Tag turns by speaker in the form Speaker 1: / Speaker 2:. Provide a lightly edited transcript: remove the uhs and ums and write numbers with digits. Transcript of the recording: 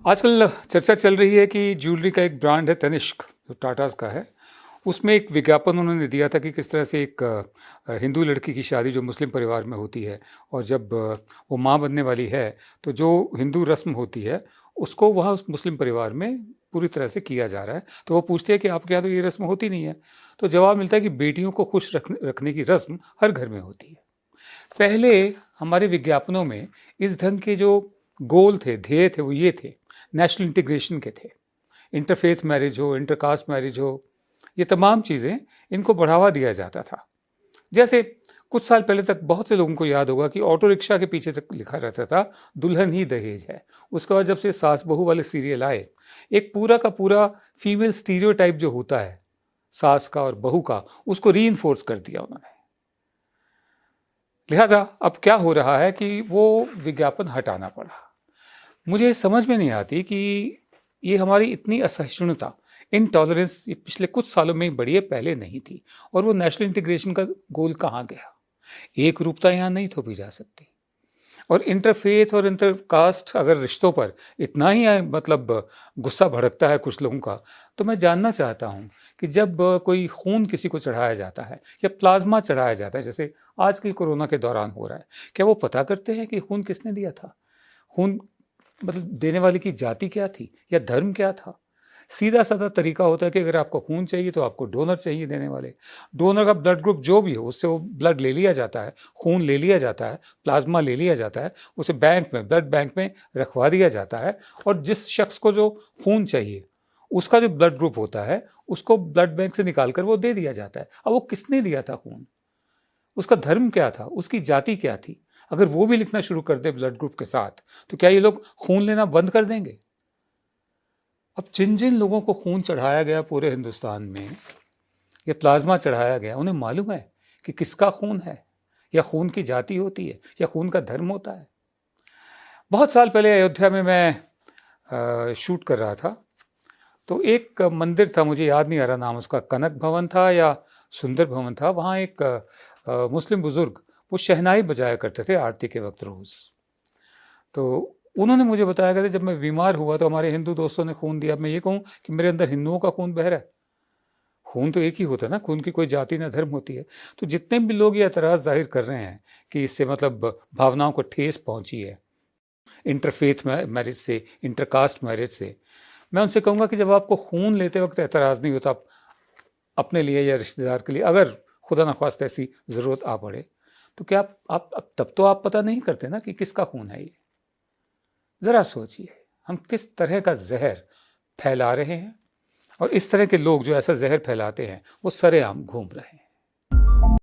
Speaker 1: आजकल चर्चा चल रही है कि ज्वेलरी का एक ब्रांड है तनिष्क, जो टाटास का है। उसमें एक विज्ञापन उन्होंने दिया था कि किस तरह से एक हिंदू लड़की की शादी जो मुस्लिम परिवार में होती है और जब वो माँ बनने वाली है तो जो हिंदू रस्म होती है उसको वहाँ उस मुस्लिम परिवार में पूरी तरह से किया जा रहा है। तो वो पूछते हैं कि आपके यहाँ तो ये रस्म होती नहीं है। तो जवाब मिलता है कि बेटियों को खुश रखने की रस्म हर घर में होती है। पहले हमारे विज्ञापनों में इस ढंग के जो गोल थे, ध्येय थे, वो ये थे, नेशनल इंटीग्रेशन के थे। इंटरफेथ मैरिज हो, इंटरकास्ट मैरिज हो, ये तमाम चीज़ें, इनको बढ़ावा दिया जाता था। जैसे कुछ साल पहले तक बहुत से लोगों को याद होगा कि ऑटो रिक्शा के पीछे तक लिखा रहता था दुल्हन ही दहेज है। उसके बाद जब से सास बहू वाले सीरियल आए, एक पूरा का पूरा फीमेल स्टीरियोटाइप जो होता है सास का और बहू का, उसको रीइंफोर्स कर दिया उन्होंने। लिहाजा अब क्या हो रहा है कि वो विज्ञापन हटाना पड़ा। मुझे समझ में नहीं आती कि ये हमारी इतनी असहिष्णुता, इनटॉलरेंस, ये पिछले कुछ सालों में ही बढ़ी है, पहले नहीं थी। और वो नेशनल इंटीग्रेशन का गोल कहाँ गया? एक रूपता यहाँ नहीं थोपी जा सकती। और इंटरफेथ और इंटरकास्ट अगर रिश्तों पर इतना ही मतलब गुस्सा भड़कता है कुछ लोगों का, तो मैं जानना चाहता हूँ कि जब कोई खून किसी को चढ़ाया जाता है या प्लाज्मा चढ़ाया जाता है, जैसे आजकल कोरोना के दौरान हो रहा है, क्या वो पता करते हैं कि खून किसने दिया था? खून मतलब देने वाले की जाति क्या थी या धर्म क्या था? सीधा साधा तरीका होता है कि अगर आपको खून चाहिए तो आपको डोनर चाहिए देने वाले। डोनर का ब्लड ग्रुप जो भी हो, उससे वो ब्लड ले लिया जाता है, खून ले लिया जाता है, प्लाज्मा ले लिया जाता है, उसे बैंक में, ब्लड बैंक में रखवा दिया जाता है। और जिस शख्स को जो खून चाहिए उसका जो ब्लड ग्रुप होता है उसको ब्लड बैंक से निकाल कर वो दे दिया जाता है। अब वो किसने दिया था खून, उसका धर्म क्या था, उसकी जाति क्या थी, अगर वो भी लिखना शुरू कर दे ब्लड ग्रुप के साथ, तो क्या ये लोग खून लेना बंद कर देंगे? अब जिन जिन लोगों को खून चढ़ाया गया पूरे हिंदुस्तान में, या प्लाज्मा चढ़ाया गया, उन्हें मालूम है कि किसका खून है, या खून की जाति होती है, या खून का धर्म होता है। बहुत साल पहले अयोध्या में मैं शूट कर रहा था, तो एक मंदिर था, मुझे याद नहीं आ रहा नाम उसका, कनक भवन था या सुंदर भवन था। वहाँ एक मुस्लिम बुजुर्ग वो शहनाई बजाया करते थे आरती के वक्त रोज़। तो उन्होंने मुझे बताया कि जब मैं बीमार हुआ तो हमारे हिंदू दोस्तों ने खून दिया। मैं ये कहूँ कि मेरे अंदर हिंदुओं का खून बह रहा है? खून तो एक ही होता है ना, खून की कोई जाति ना धर्म होती है। तो जितने भी लोग ये एतराज़ जाहिर कर रहे हैं कि इससे मतलब भावनाओं को ठेस पहुंची है इंटरफेथ मैरिज से, इंटरकास्ट मैरिज से, मैं उनसे कहूँगा कि जब आपको खून लेते वक्त एतराज़ नहीं होता अपने लिए या रिश्तेदार के लिए, अगर खुदा न ख्वास्ता ऐसी ज़रूरत आ पड़े, तो क्या आप तब तो आप पता नहीं करते ना कि किसका खून है ये। ज़रा सोचिए, हम किस तरह का जहर फैला रहे हैं, और इस तरह के लोग जो ऐसा जहर फैलाते हैं वो सरेआम घूम रहे हैं।